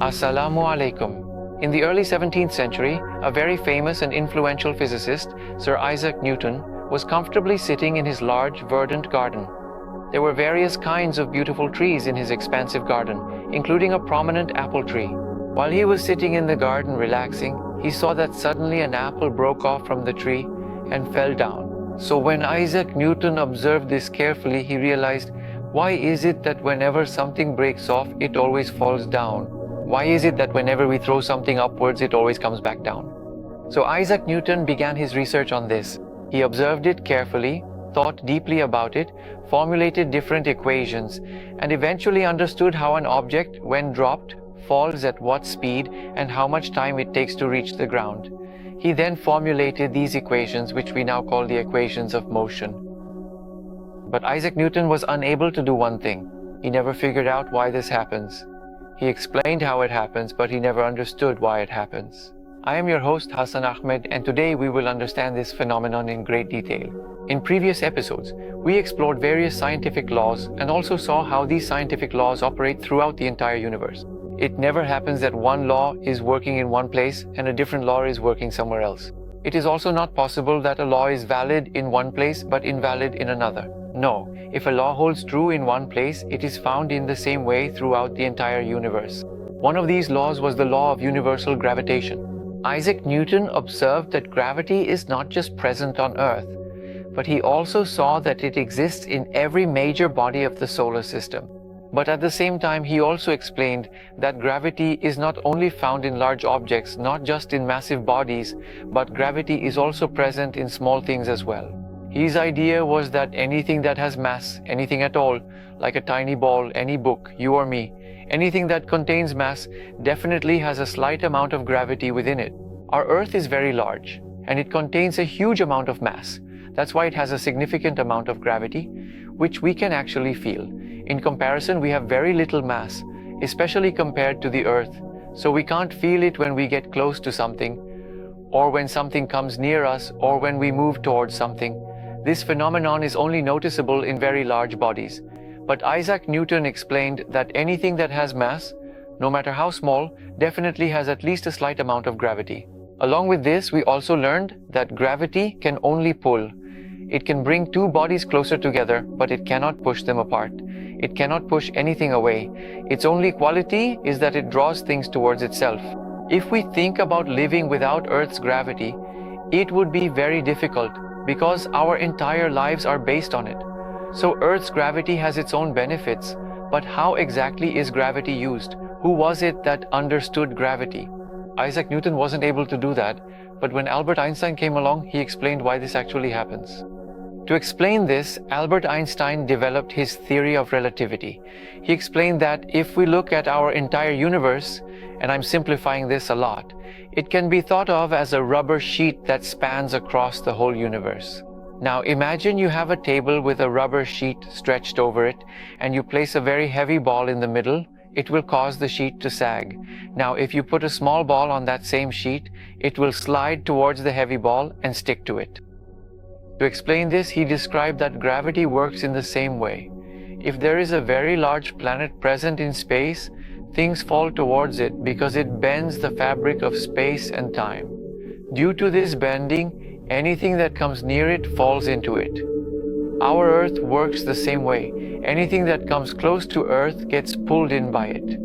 Assalamu alaikum. In the early 17th century, a very famous and influential physicist, Sir Isaac Newton, was comfortably sitting in his large, verdant garden. There were various kinds of beautiful trees in his expansive garden, including a prominent apple tree. While he was sitting in the garden relaxing, he saw that suddenly an apple broke off from the tree and fell down. So when Isaac Newton observed this carefully, he realized, why is it that whenever something breaks off, it always falls down? Why is it that whenever we throw something upwards, it always comes back down? So Isaac Newton began his research on this. He observed it carefully, thought deeply about it, formulated different equations, and eventually understood how an object, when dropped, falls at what speed and how much time it takes to reach the ground. He then formulated these equations, which we now call the equations of motion. But Isaac Newton was unable to do one thing. He never figured out why this happens. He explained how it happens, but he never understood why it happens. I am your host, Hassan Ahmed, and today we will understand this phenomenon in great detail. In previous episodes, we explored various scientific laws and also saw how these scientific laws operate throughout the entire universe. It never happens that one law is working in one place and a different law is working somewhere else. It is also not possible that a law is valid in one place but invalid in another. No, if a law holds true in one place, it is found in the same way throughout the entire universe. One of these laws was the law of universal gravitation. Isaac Newton observed that gravity is not just present on Earth, but he also saw that it exists in every major body of the solar system. But at the same time, he also explained that gravity is not only found in large objects, not just in massive bodies, but gravity is also present in small things as well. His idea was that anything that has mass, anything at all, like a tiny ball, any book, you or me, anything that contains mass definitely has a slight amount of gravity within it. Our Earth is very large, and it contains a huge amount of mass. That's why it has a significant amount of gravity, which we can actually feel. In comparison, we have very little mass, especially compared to the Earth, so we can't feel it when we get close to something, or when something comes near us, or when we move towards something. This phenomenon is only noticeable in very large bodies. But Isaac Newton explained that anything that has mass, no matter how small, definitely has at least a slight amount of gravity. Along with this, we also learned that gravity can only pull. It can bring two bodies closer together, but it cannot push them apart. It cannot push anything away. Its only quality is that it draws things towards itself. If we think about living without Earth's gravity, it would be very difficult because our entire lives are based on it. So Earth's gravity has its own benefits, but how exactly is gravity used? Who was it that understood gravity? Isaac Newton wasn't able to do that, but when Albert Einstein came along, he explained why this actually happens. To explain this, Albert Einstein developed his theory of relativity. He explained that if we look at our entire universe, and I'm simplifying this a lot, it can be thought of as a rubber sheet that spans across the whole universe. Now imagine you have a table with a rubber sheet stretched over it, and you place a very heavy ball in the middle. It will cause the sheet to sag. Now if you put a small ball on that same sheet, it will slide towards the heavy ball and stick to it. To explain this, he described that gravity works in the same way. If there is a very large planet present in space, things fall towards it because it bends the fabric of space and time. Due to this bending, anything that comes near it falls into it. Our Earth works the same way. Anything that comes close to Earth gets pulled in by it.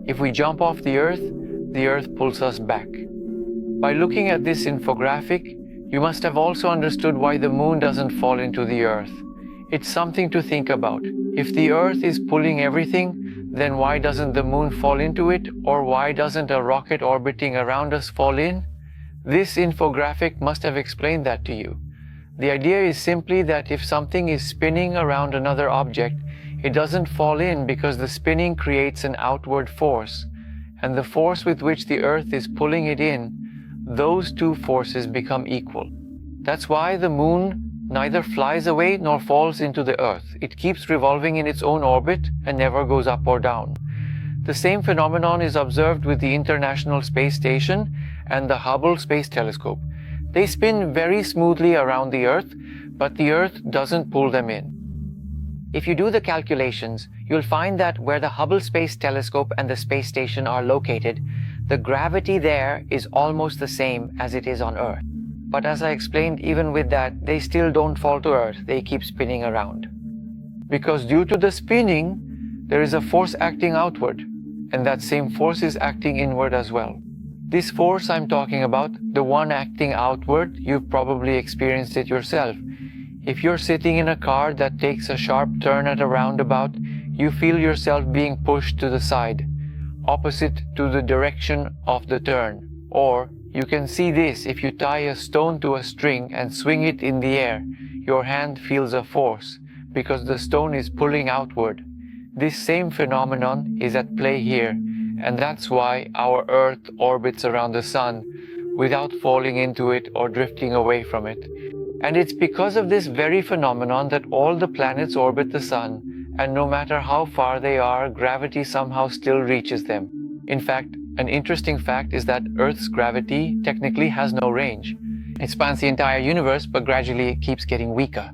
If we jump off the Earth pulls us back. By looking at this infographic, you must have also understood why the moon doesn't fall into the Earth. It's something to think about. If the Earth is pulling everything, then why doesn't the moon fall into it? Or why doesn't a rocket orbiting around us fall in? This infographic must have explained that to you. The idea is simply that if something is spinning around another object, it doesn't fall in because the spinning creates an outward force, and the force with which the Earth is pulling it in, those two forces become equal. That's why the moon neither flies away nor falls into the Earth. It keeps revolving in its own orbit and never goes up or down. The same phenomenon is observed with the International Space Station and the Hubble Space Telescope. They spin very smoothly around the Earth, but the Earth doesn't pull them in. If you do the calculations, you'll find that where the Hubble Space Telescope and the space station are located, the gravity there is almost the same as it is on Earth. But as I explained, even with that, they still don't fall to Earth, they keep spinning around. Because due to the spinning, there is a force acting outward, and that same force is acting inward as well. This force I'm talking about, the one acting outward, you've probably experienced it yourself. If you're sitting in a car that takes a sharp turn at a roundabout, you feel yourself being pushed to the side, opposite to the direction of the turn. Or you can see this if you tie a stone to a string and swing it in the air. Your hand feels a force because the stone is pulling outward. This same phenomenon is at play here, and that's why our Earth orbits around the Sun without falling into it or drifting away from it. And it's because of this very phenomenon that all the planets orbit the Sun, and no matter how far they are, gravity somehow still reaches them. In fact, an interesting fact is that Earth's gravity technically has no range. It spans the entire universe, but gradually it keeps getting weaker.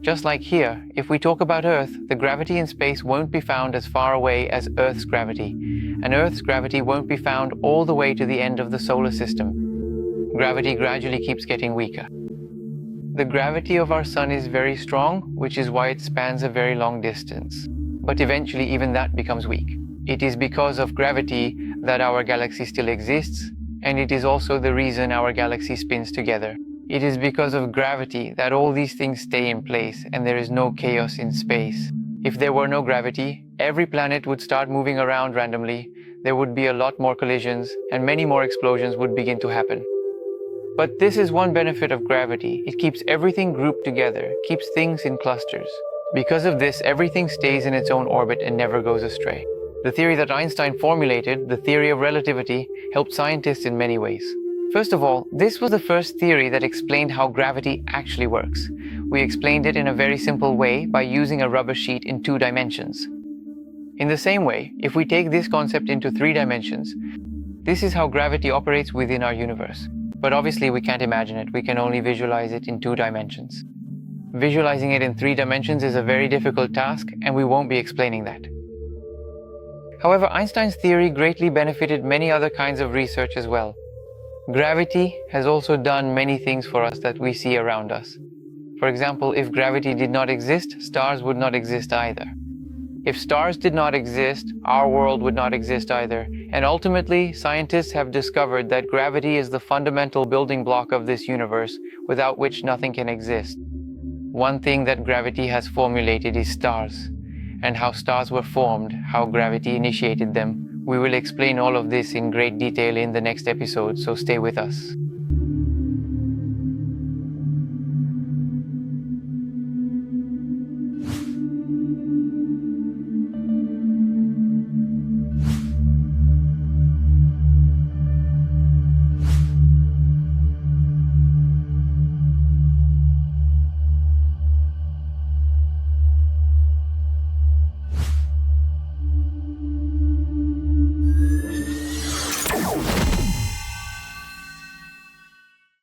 Just like here, if we talk about Earth, the gravity in space won't be found as far away as Earth's gravity, and Earth's gravity won't be found all the way to the end of the solar system. Gravity gradually keeps getting weaker. The gravity of our Sun is very strong, which is why it spans a very long distance. But eventually even that becomes weak. It is because of gravity that our galaxy still exists, and it is also the reason our galaxy spins together. It is because of gravity that all these things stay in place and there is no chaos in space. If there were no gravity, every planet would start moving around randomly, there would be a lot more collisions, and many more explosions would begin to happen. But this is one benefit of gravity. It keeps everything grouped together, keeps things in clusters. Because of this, everything stays in its own orbit and never goes astray. The theory that Einstein formulated, the theory of relativity, helped scientists in many ways. First of all, this was the first theory that explained how gravity actually works. We explained it in a very simple way by using a rubber sheet in 2 dimensions. In the same way, if we take this concept into 3 dimensions, this is how gravity operates within our universe. But obviously we can't imagine it, we can only visualize it in 2 dimensions. Visualizing it in 3 dimensions is a very difficult task, and we won't be explaining that. However, Einstein's theory greatly benefited many other kinds of research as well. Gravity has also done many things for us that we see around us. For example, if gravity did not exist, stars would not exist either. If stars did not exist, our world would not exist either. And ultimately, scientists have discovered that gravity is the fundamental building block of this universe, without which nothing can exist. One thing that gravity has formulated is stars, and how stars were formed, how gravity initiated them. We will explain all of this in great detail in the next episode, so stay with us.